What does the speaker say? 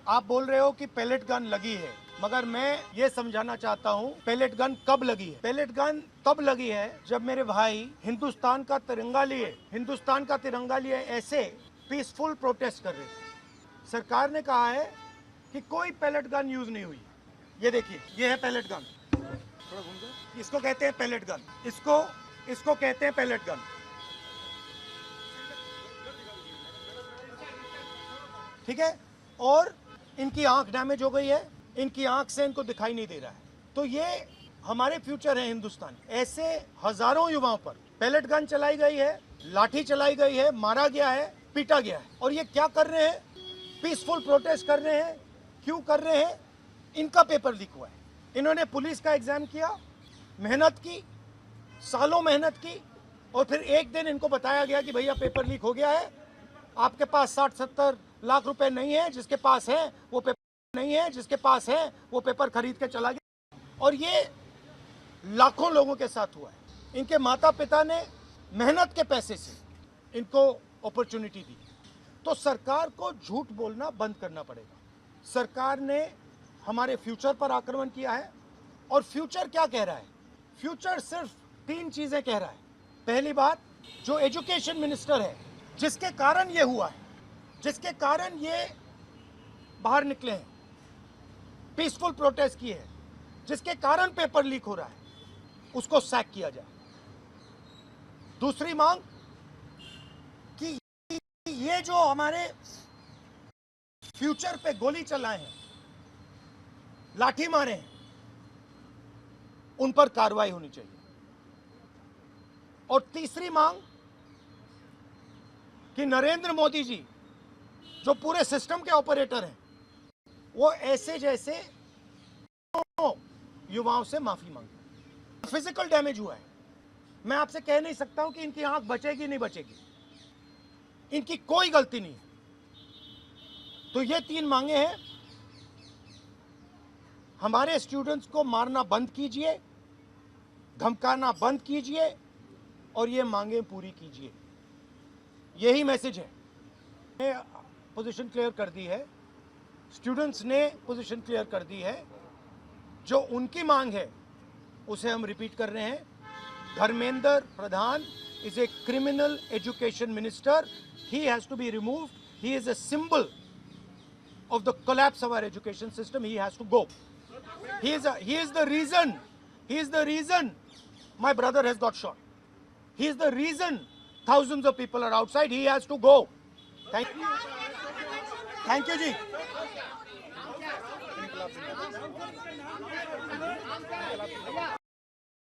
आप बोल रहे हो कि पैलेट गन लगी है, मगर मैं ये समझाना चाहता हूँ पैलेट गन कब लगी है। पैलेट गन तब लगी है जब मेरे भाई हिंदुस्तान का तिरंगा लिए ऐसे पीसफुल प्रोटेस्ट कर रहे थे। सरकार ने कहा है कि कोई पैलेट गन यूज नहीं हुई। ये देखिए, ये है पैलेट गन, थोड़ा घूम जाओ। इसको कहते हैं पैलेट गन, इसको कहते हैं पैलेट गन। ठीक है, और इनकी आंख डैमेज हो गई है, इनकी आंख से इनको दिखाई नहीं दे रहा है। तो ये हमारे फ्यूचर है हिंदुस्तान। ऐसे हजारों युवाओं पर पैलेट गन चलाई गई है, लाठी चलाई गई है, मारा गया है, पीटा गया है। और ये क्या कर रहे हैं? पीसफुल प्रोटेस्ट कर रहे हैं। क्यों कर रहे हैं? इनका पेपर लीक हुआ है। इन्होंने पुलिस का एग्जाम किया, मेहनत की, सालों मेहनत की, और फिर एक दिन इनको बताया गया कि भैया पेपर लीक हो गया है, आपके पास 60-70 लाख रुपए नहीं है, जिसके पास है वो पेपर नहीं है, जिसके पास है वो पेपर खरीद के चला गया। और ये लाखों लोगों के साथ हुआ है। इनके माता पिता ने मेहनत के पैसे से इनको अपॉर्चुनिटी दी। तो सरकार को झूठ बोलना बंद करना पड़ेगा। सरकार ने हमारे फ्यूचर पर आक्रमण किया है। और फ्यूचर क्या कह रहा है? फ्यूचर सिर्फ 3 चीजें कह रहा है। पहली बात, जो एजुकेशन मिनिस्टर है, जिसके कारण ये हुआ है, जिसके कारण ये बाहर निकले हैं, पीसफुल प्रोटेस्ट किए हैं, जिसके कारण पेपर लीक हो रहा है, उसको सैक किया जाए। दूसरी मांग कि ये जो हमारे फ्यूचर पे गोली चलाए हैं, लाठी मारे हैं, उन पर कार्रवाई होनी चाहिए। और तीसरी मांग कि नरेंद्र मोदी जी जो पूरे सिस्टम के ऑपरेटर हैं, वो ऐसे जैसे युवाओं से माफी मांगे। फिजिकल डैमेज हुआ है, मैं आपसे कह नहीं सकता हूं कि इनकी आंख बचेगी नहीं बचेगी, इनकी कोई गलती नहीं है। तो ये 3 मांगे हैं। हमारे स्टूडेंट्स को मारना बंद कीजिए, धमकाना बंद कीजिए, और ये मांगे पूरी कीजिए। यही मैसेज है। पोजीशन क्लियर कर दी है, स्टूडेंट्स ने पोजीशन क्लियर कर दी है। जो उनकी मांग है उसे हम रिपीट कर रहे हैं। Dharmendra Pradhan is a criminal education minister. He has to be removed. He is a symbol of the collapse of our education system. He has to go. He is the reason my brother has got shot. He is the reason thousands of people are outside. He has to go. Thank you ji.